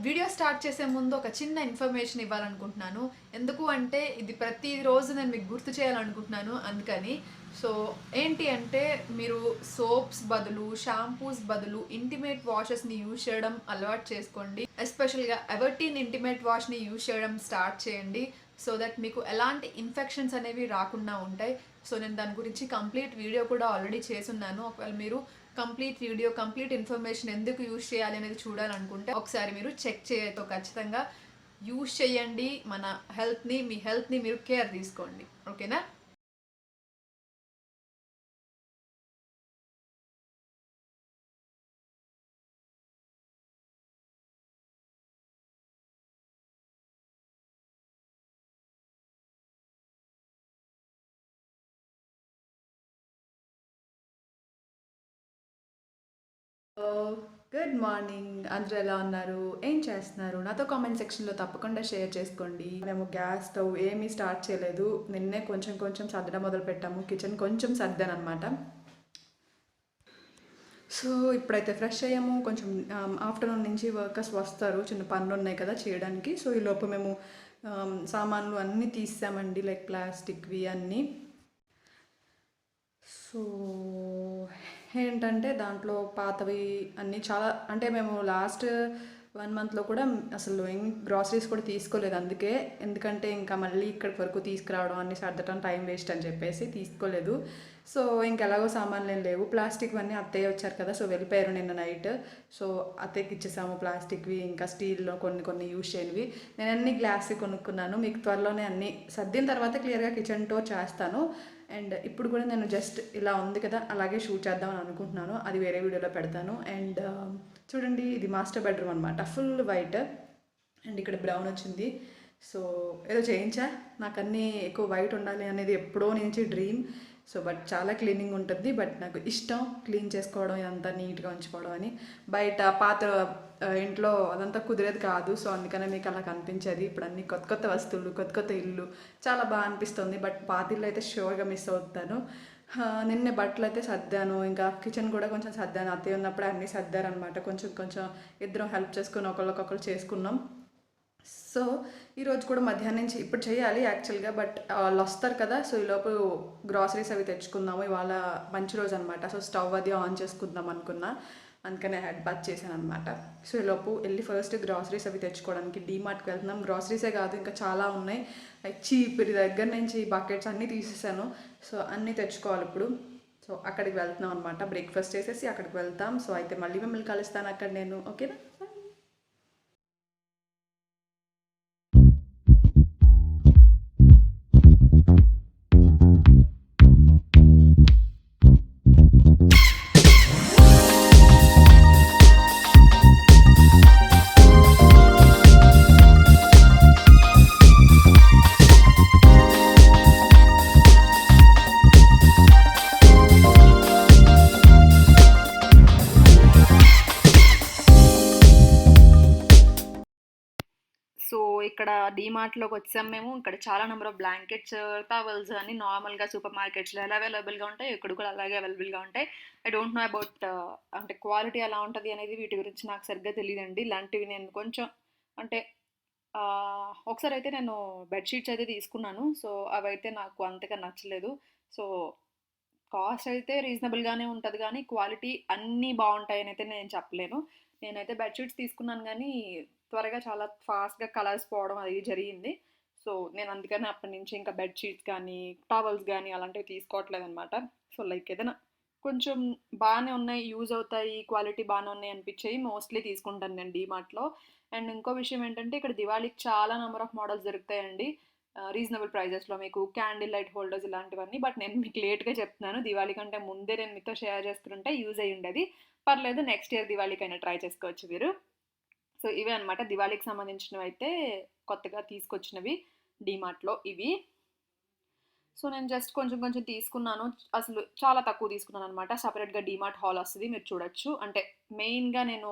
Video start చేసే ముందు ఒక చిన్న ఇన్ఫర్మేషన్ ఇవ్వాలనుకుంటున్నాను. ఎందుకు అంటే ఇది ప్రతిరోజు నేను మీకు గుర్తు చేయాలనుకుంటున్నాను అందుకని. సో ఏంటి అంటే మీరు సోప్స్ బదులు, షాంపూస్ బదులు ఇంటిమేట్ వాషెస్‌ని యూజ్ చేయడం అలవాటు చేసుకోండి. ఎస్పెషల్‌గా ఎవర్టీన్ ఇంటిమేట్ వాష్‌ని యూజ్ చేయడం స్టార్ట్ చేయండి. సో దట్ మీకు ఎలాంటి ఇన్ఫెక్షన్స్ అనేవి రాకుండా ఉంటాయి. సో నేను దాని గురించి కంప్లీట్ వీడియో కూడా ఆల్రెడీ చేసున్నాను. ఒకవేళ మీరు కంప్లీట్ వీడియో, కంప్లీట్ ఇన్ఫర్మేషన్ ఎందుకు యూజ్ చేయాలి అనేది చూడాలనుకుంటే ఒకసారి మీరు చెక్ చేయతో ఖచ్చితంగా యూజ్ చేయండి. మన మీ హెల్త్ని మీరు కేర్ తీసుకోండి. ఓకేనా? Good morning. అందరూ ఎలా ఉన్నారు? ఏం చేస్తున్నారు? నాతో కామెంట్ సెక్షన్లో తప్పకుండా షేర్ చేసుకోండి. మేము గ్యాస్ స్టవ్ ఏమీ స్టార్ట్ చేయలేదు. నిన్నే కొంచెం కొంచెం సర్దడం మొదలు పెట్టాము. కిచెన్ కొంచెం సర్దాను అనమాట. సో ఇప్పుడైతే ఫ్రెష్ అయ్యాము. కొంచెం ఆఫ్టర్నూన్ నుంచి వర్కర్స్ వస్తారు, చిన్న పనులు ఉన్నాయి కదా చేయడానికి. సో ఈ లోపు మేము సామాన్లు అన్నీ తీసామండి, లైక్ ప్లాస్టిక్వి అన్నీ. సో ఏంటంటే దాంట్లో పాతవి అన్నీ చాలా, అంటే మేము లాస్ట్ 1 మంత్లో కూడా అసలు ఏం గ్రాసరీస్ కూడా తీసుకోలేదు. ఎందుకంటే ఇంకా మళ్ళీ ఇక్కడి వరకు తీసుకురావడం, అన్ని సర్దటం టైం వేస్ట్ అని చెప్పేసి తీసుకోలేదు. సో ఇంకెలాగో సామాన్లు ఏం లేవు. ప్లాస్టిక్ అన్నీ అత్తయ్య వచ్చారు కదా, సో వెళ్ళిపోయారు నిన్న నైట్. సో అత్తయ్యకి ఇచ్చేసాము ప్లాస్టిక్వి, ఇంకా స్టీల్లో కొన్ని కొన్ని యూజ్ చేయనివి. నేను అన్ని గ్లాస్ కొనుక్కున్నాను. మీకు త్వరలోనే అన్నీ సర్దిన తర్వాత క్లియర్గా కిచెన్ టూర్ చేస్తాను. అండ్ ఇప్పుడు కూడా నేను జస్ట్ ఇలా ఉంది కదా అలాగే షూట్ చేద్దామని అనుకుంటున్నాను. అది వేరే వీడియోలో పెడతాను. అండ్ చూడండి, ఇది మాస్టర్ బెడ్రూమ్ అనమాట, ఫుల్ వైట్. అండ్ ఇక్కడ బ్రౌన్ వచ్చింది. సో ఏదో చేయించా. నాకు అన్నీ ఎక్కువ వైట్ ఉండాలి అనేది ఎప్పుడో నుంచి డ్రీమ్. సో బట్ చాలా క్లీనింగ్ ఉంటుంది. బట్ నాకు ఇష్టం క్లీన్ చేసుకోవడం, ఇదంతా నీట్గా ఉంచుకోవడం అని. బయట పాత ఇంట్లో అదంతా కుదిరేది కాదు. సో అందుకనే మీకు అలా కనిపించేది. ఇప్పుడు అన్ని కొత్త కొత్త వస్తువులు, కొత్త కొత్త ఇల్లు, చాలా బాగా అనిపిస్తుంది. బట్ పాత ఇల్లు అయితే షూర్గా మిస్ అవుతాను. నిన్నే బట్టలు అయితే సర్దాను, ఇంకా కిచెన్ కూడా కొంచెం సర్దాను. అత్తయ్య ఉన్నప్పుడే అన్నీ సర్దారనమాట. కొంచెం కొంచెం ఇద్దరం హెల్ప్ చేసుకుని ఒకళ్ళకొకళ్ళు చేసుకున్నాం. సో ఈరోజు కూడా మధ్యాహ్నం నుంచి ఇప్పుడు చేయాలి యాక్చువల్గా, బట్ వాళ్ళు వస్తారు కదా. సో ఈలోపు గ్రాసరీస్ అవి తెచ్చుకుందాము. ఇవాళ మంచి రోజు అనమాట. సో స్టవ్ అది ఆన్ చేసుకుందాం అనుకున్నా, అందుకనే హెడ్ బాత్ చేశాను అనమాట. సో ఈలోపు వెళ్ళి ఫస్ట్ గ్రాసరీస్ అవి తెచ్చుకోవడానికి డీమార్ట్కి వెళ్తున్నాం. గ్రాసరీసే కాదు, ఇంకా చాలా ఉన్నాయి. లైక్ చీపురి దగ్గర నుంచి బకెట్స్ అన్నీ తీసేసాను. సో అన్నీ తెచ్చుకోవాలి ఇప్పుడు. సో అక్కడికి వెళ్తున్నాం అనమాట. బ్రేక్ఫాస్ట్ చేసేసి అక్కడికి వెళ్తాం. సో అయితే మళ్ళీ మిమ్మల్ని కలుస్తాను అక్కడ నేను. ఓకేనా? సో ఇక్కడ డీమార్ట్లోకి వచ్చాం మేము. ఇక్కడ చాలా నెంబర్ ఆఫ్ బ్లాంకెట్స్, టవల్స్ అన్ని నార్మల్గా సూపర్ మార్కెట్స్లో ఎలా అవైలబుల్గా ఉంటాయి, ఇక్కడ కూడా అలాగే అవైలబుల్గా ఉంటాయి. ఐ డోంట్ నో అబౌట్ అంటే క్వాలిటీ ఎలా ఉంటుంది అనేది, వీటి గురించి నాకు సరిగ్గా తెలియదండి. ఇలాంటివి నేను కొంచెం అంటే ఒకసారి అయితే నేను బెడ్షీట్స్ అయితే తీసుకున్నాను. సో అవైతే నాకు అంతగా నచ్చలేదు. సో కాస్ట్ అయితే రీజనబుల్గానే ఉంటుంది, కానీ క్వాలిటీ అన్నీ బాగుంటాయని అయితే నేను చెప్పలేను. నేనైతే బెడ్షీట్స్ తీసుకున్నాను, కానీ త్వరగా చాలా ఫాస్ట్గా కలర్స్ పోవడం అది జరిగింది. సో నేను అందుకని అప్పటి నుంచి ఇంకా బెడ్షీట్స్ కానీ, టవల్స్ కానీ అలాంటివి తీసుకోవట్లేదు అనమాట. సో లైక్ ఏదైనా కొంచెం బాగానే ఉన్నాయి, యూజ్ అవుతాయి, క్వాలిటీ బాగానే ఉన్నాయి అనిపించేవి మోస్ట్లీ తీసుకుంటాను నేను డీమార్ట్లో. అండ్ ఇంకో విషయం ఏంటంటే ఇక్కడ దివాళీకి చాలా నెంబర్ ఆఫ్ మోడల్స్ దొరుకుతాయండి రీజనబుల్ ప్రైజెస్లో, మీకు క్యాండిల్ లైట్ హోల్డర్స్ ఇలాంటివన్నీ. బట్ నేను మీకు లేట్గా చెప్తున్నాను, దివాళీ కంటే ముందే నేను మీతో షేర్ చేసుకుంటే యూజ్ అయ్యి ఉండేది. పర్లేదు, నెక్స్ట్ ఇయర్ దివాళీకైనా ట్రై చేసుకోవచ్చు మీరు. సో ఇవే అనమాట దివాళీకి సంబంధించినవి అయితే కొత్తగా తీసుకొచ్చినవి డీమార్ట్లో ఇవి. సో నేను జస్ట్ కొంచెం కొంచెం తీసుకున్నాను. అసలు చాలా తక్కువ తీసుకున్నాను అనమాట. సపరేట్గా డీమార్ట్ హాల్ వస్తుంది, మీరు చూడొచ్చు. అంటే మెయిన్గా నేను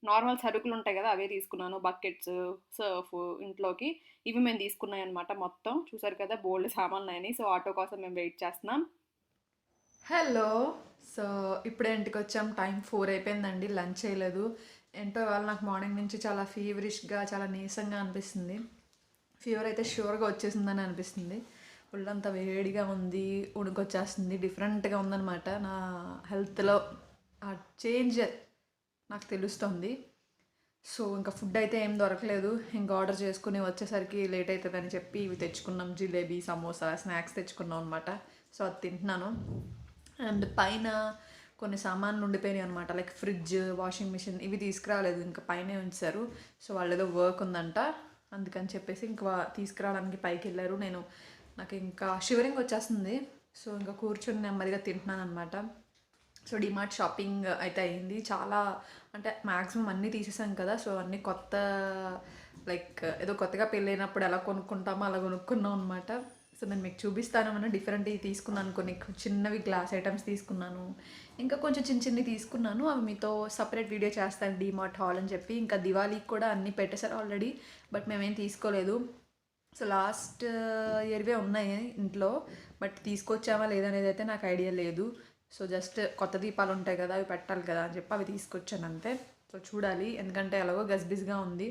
నార్మల్ సరుకులు ఉంటాయి కదా అవే తీసుకున్నాను. బకెట్స్, సర్ఫ్ ఇంట్లోకి ఇవి మేము తీసుకున్నాయి అనమాట. మొత్తం చూసారు కదా, బోల్డ్ సామాన్లు అయినాయి. సో ఆటో కోసం మేము వెయిట్ చేస్తున్నాం. హలో. సో ఇప్పుడే ఇంటికి వచ్చాం. టైం 4 అయిపోయిందండి, లంచ్ చేయలేదు. ఏంటో ఇవాళ నాకు మార్నింగ్ నుంచి చాలా ఫీవరిష్గా చాలా నీరసంగా అనిపిస్తుంది. ఫీవర్ అయితే ష్యూర్గా వచ్చేసిందని అనిపిస్తుంది. ఒళ్ళంతా వేడిగా ఉంది, ఉణుకొచ్చేస్తుంది, డిఫరెంట్గా ఉందన్నమాట. నా హెల్త్లో ఆ చేంజ్ నాకు తెలుస్తుంది. సో ఇంకా ఫుడ్ అయితే ఏం దొరకలేదు. ఇంకా ఆర్డర్ చేసుకుని వచ్చేసరికి లేట్ అవుతుందని చెప్పి ఇవి తెచ్చుకున్నాం, జిలేబీ, సమోసా, స్నాక్స్ తెచ్చుకున్నాం అనమాట. సో అది తింటున్నాను. అండ్ పైన కొన్ని సామాన్లు ఉండిపోయినాయి అనమాట, లైక్ ఫ్రిడ్జ్, వాషింగ్ మిషన్, ఇవి తీసుకురాలేదు, ఇంకా పైనే ఉంచారు. సో వాళ్ళు ఏదో వర్క్ ఉందంట, అందుకని చెప్పేసి ఇంకా తీసుకురావడానికి పైకి వెళ్ళారు. నాకు ఇంకా షివరింగ్ వచ్చేస్తుంది. సో ఇంకా కూర్చొని నెమ్మదిగా తింటున్నాను అనమాట. సో డిమార్ట్ షాపింగ్ అయితే అయింది. చాలా అంటే మ్యాక్సిమం అన్నీ తీసేసాం కదా. సో అన్నీ కొత్త, లైక్ ఏదో కొత్తగా పెళ్ళైనప్పుడు ఎలా కొనుక్కుంటామో అలా కొనుక్కున్నాం అనమాట. సో నేను మీకు చూపిస్తాను, మన డిఫరెంట్ తీసుకున్నాను. కొన్ని చిన్నవి గ్లాస్ ఐటమ్స్ తీసుకున్నాను, ఇంకా కొంచెం చిన్న చిన్నవి తీసుకున్నాను. అవి మీతో సపరేట్ వీడియో చేస్తాను, డిమార్ట్ హాల్ అని చెప్పి. ఇంకా దివాళీకి కూడా అన్నీ పెట్టేశారు ఆల్రెడీ, బట్ మేమేం తీసుకోలేదు. సో లాస్ట్ ఇయర్వే ఉన్నాయి ఇంట్లో, బట్ తీసుకొచ్చామా లేదనేది అయితే నాకు ఐడియా లేదు. సో జస్ట్ కొత్త దీపాలు ఉంటాయి కదా, అవి పెట్టాలి కదా అని చెప్పి అవి తీసుకొచ్చాను అంతే. సో చూడాలి, ఎందుకంటే ఎలాగో గజిబిజిగా ఉంది.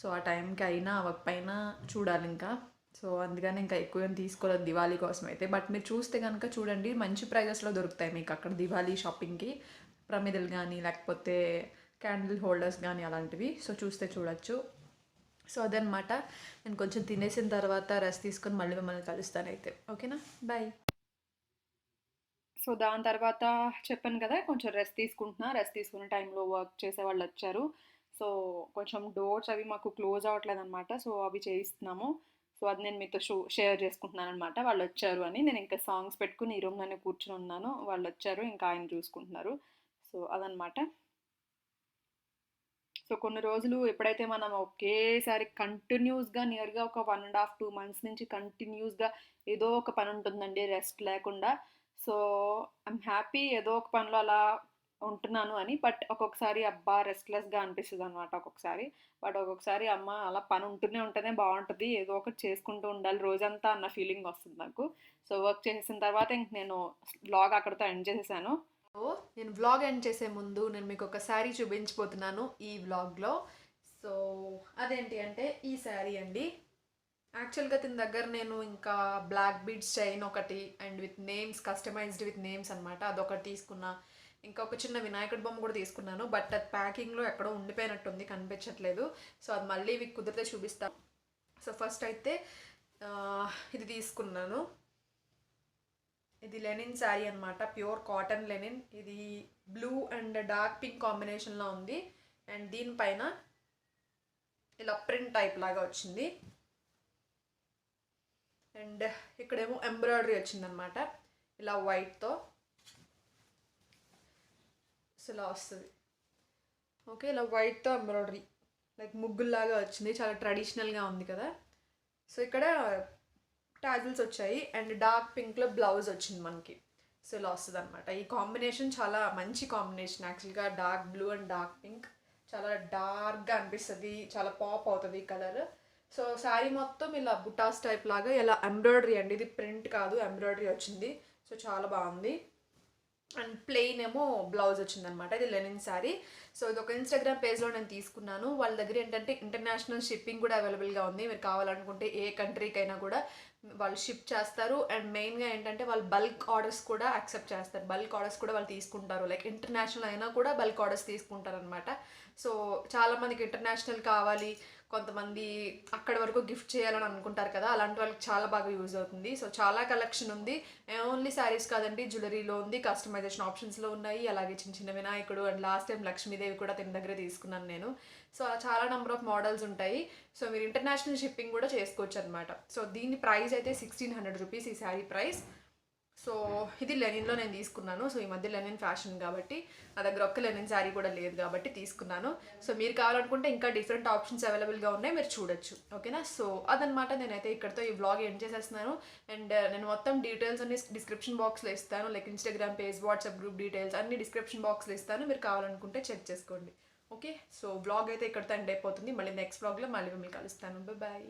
సో ఆ టైంకి అయినా అవ్వకపోయినా చూడాలి ఇంకా. సో అందుకని ఇంకా ఎక్కువ ఏం తీసుకోలేదు దివాళీ కోసం అయితే. బట్ మీరు చూస్తే కనుక చూడండి, మంచి ప్రైజెస్లో దొరుకుతాయి మీకు అక్కడ దివాళీ షాపింగ్కి. ప్రమిదలు కానీ లేకపోతే క్యాండిల్ హోల్డర్స్ కానీ అలాంటివి. సో చూస్తే చూడొచ్చు. సో అదనమాట. నేను కొంచెం తినేసిన తర్వాత రెస్ట్ తీసుకొని మళ్ళీ మిమ్మల్ని కలుస్తాను అయితే. ఓకేనా, బాయ్. సో దాని తర్వాత చెప్పాను కదా, కొంచెం రెస్ట్ తీసుకుంటున్నా. రెస్ట్ తీసుకునే టైంలో వర్క్ చేసే వాళ్ళు వచ్చారు. సో కొంచెం డోర్స్ అవి మాకు క్లోజ్ అవ్వట్లేదు అనమాట. సో అవి చేయిస్తున్నాము. సో అది నేను మీతో షేర్ చేసుకుంటున్నాను అనమాట. వాళ్ళు వచ్చారు అని. నేను ఇంకా సాంగ్స్ పెట్టుకుని ఈ రూమ్లోనే కూర్చుని ఉన్నాను. వాళ్ళు వచ్చారు, ఇంకా ఆయన చూసుకుంటున్నారు. సో అదనమాట. సో కొన్ని రోజులు ఎప్పుడైతే మనం ఒకేసారి కంటిన్యూస్గా నియర్గా ఒక 1.5 2 months నుంచి కంటిన్యూస్గా ఏదో ఒక పని ఉంటుందండి, రెస్ట్ లేకుండా. సో ఐమ్ హ్యాపీ ఏదో ఒక పనిలో అలా ఉంటున్నాను అని. బట్ ఒక్కొక్కసారి అబ్బా రెస్ట్లెస్గా అనిపిస్తుంది అనమాట ఒక్కొక్కసారి. బట్ ఒక్కొక్కసారి అమ్మ అలా పని ఉంటేనే బాగుంటుంది, ఏదో ఒకటి చేసుకుంటూ ఉండాలి రోజంతా అన్న ఫీలింగ్ వస్తుంది నాకు. సో వర్క్ చేసేసిన తర్వాత ఇంక నేను వ్లాగ్ అక్కడితో ఎండ్ చేసేసాను. సో నేను వ్లాగ్ ఎండ్ చేసే ముందు నేను మీకు ఒక శారీ చూపించబోతున్నాను ఈ వ్లాగ్లో. సో అదేంటి అంటే ఈ శారీ అండి. యాక్చువల్గా దీని దగ్గర నేను ఇంకా బ్లాక్ బీడ్స్ చైన్ ఒకటి and with names, customized with names అనమాట, అదొకటి తీసుకున్నా. ఇంకా ఒక చిన్న వినాయకుడి బొమ్మ కూడా తీసుకున్నాను. బట్ అది ప్యాకింగ్లో ఎక్కడో ఉండిపోయినట్టుంది, కనిపించట్లేదు. సో అది మళ్ళీ ఇవి కుదిరితే చూపిస్తాను. సో ఫస్ట్ అయితే ఇది తీసుకున్నాను. ఇది లెనిన్ శారీ అనమాట, ప్యూర్ కాటన్ లెనిన్. ఇది బ్లూ అండ్ డార్క్ పింక్ కాంబినేషన్లో ఉంది. అండ్ దీనిపైన ఇలా ప్రింట్ టైప్ లాగా వచ్చింది. అండ్ ఇక్కడేమో ఎంబ్రాయిడరీ వచ్చిందనమాట ఇలా వైట్తో. సో ఇలా వస్తుంది. ఓకే, ఇలా వైట్తో ఎంబ్రాయిడరీ లైక్ ముగ్గుల్లాగా వచ్చింది, చాలా ట్రెడిషనల్గా ఉంది కదా. సో ఇక్కడ టాజిల్స్ వచ్చాయి అండ్ డార్క్ పింక్లో బ్లౌజ్ వచ్చింది మనకి. సో ఇలా వస్తుంది అనమాట. ఈ కాంబినేషన్ చాలా మంచి కాంబినేషన్ యాక్చువల్గా. Dark blue and dark pink చాలా డార్క్గా అనిపిస్తుంది, చాలా పాప్ అవుతుంది ఈ కలర్. సో శారీ మొత్తం ఇలా బుటాస్ టైప్ లాగా ఇలా ఎంబ్రాయిడరీ అండి, ఇది ప్రింట్ కాదు, ఎంబ్రాయిడరీ వచ్చింది. సో చాలా బాగుంది. అండ్ ప్లెయిన్ ఏమో బ్లౌజ్ వచ్చిందనమాట. ఇది లెనిన్ శారీ. సో ఇది ఒక ఇన్స్టాగ్రామ్ పేజ్లో నేను తీసుకున్నాను. వాళ్ళ దగ్గర ఏంటంటే ఇంటర్నేషనల్ షిప్పింగ్ కూడా అవైలబుల్గా ఉంది. మీరు కావాలనుకుంటే ఏ కంట్రీకైనా కూడా వాళ్ళు షిప్ చేస్తారు. అండ్ మెయిన్గా ఏంటంటే వాళ్ళు బల్క్ ఆర్డర్స్ కూడా యాక్సెప్ట్ చేస్తారు, బల్క్ ఆర్డర్స్ కూడా వాళ్ళు తీసుకుంటారు. లైక్ ఇంటర్నేషనల్ అయినా కూడా బల్క్ ఆర్డర్స్ తీసుకుంటారు అనమాట. సో చాలామందికి ఇంటర్నేషనల్ కావాలి, కొంతమంది అక్కడి వరకు గిఫ్ట్ చేయాలని అనుకుంటారు కదా, అలాంటి వాళ్ళకి చాలా బాగా యూజ్ అవుతుంది. సో చాలా కలెక్షన్ ఉంది. ఓన్లీ శారీస్ కాదండి, జ్యువెలరీలో ఉంది, కస్టమైజేషన్ ఆప్షన్స్లో ఉన్నాయి. అలాగే చిన్న చిన్న వినాయకుడు అండ్ లాస్ట్ టైం లక్ష్మీదేవి కూడా తిన దగ్గర తీసుకున్నాను నేను. సో చాలా నెంబర్ ఆఫ్ మోడల్స్ ఉంటాయి. సో మీరు ఇంటర్నేషనల్ షిప్పింగ్ కూడా చేసుకోవచ్చు అనమాట. సో దీని ప్రైస్ అయితే 1600 రూపీస్ ఈ శారీ ప్రైస్. సో ఇది లెనిన్లో నేను తీసుకున్నాను. సో ఈ మధ్య లెనిన్ ఫ్యాషన్ కాబట్టి నా దగ్గర ఒక్క లెనిన్ శారీ కూడా లేదు కాబట్టి తీసుకున్నాను. సో మీరు కావాలనుకుంటే ఇంకా డిఫరెంట్ ఆప్షన్స్ అవైలబుల్గా ఉన్నాయి, మీరు చూడొచ్చు. ఓకేనా. సో అదనమాట. నేనైతే ఇక్కడితో ఈ వ్లాగ్ ఎండ్ చేసేస్తున్నాను. అండ్ నేను మొత్తం డీటెయిల్స్ అన్ని డిస్క్రిప్షన్ బాక్స్లో ఇస్తాను, like Instagram page, WhatsApp group details అన్ని డిస్క్రిప్షన్ బాక్స్లో ఇస్తాను, మీరు కావాలనుకుంటే చెక్ చేసుకోండి. ఓకే. సో వ్లాగ్ అయితే ఇక్కడితో ఎండ్ అయిపోతుంది. మళ్ళీ నెక్స్ట్ వ్లాగ్లో మళ్ళీ మిమ్మల్ని కలుస్తాను. బాయ్.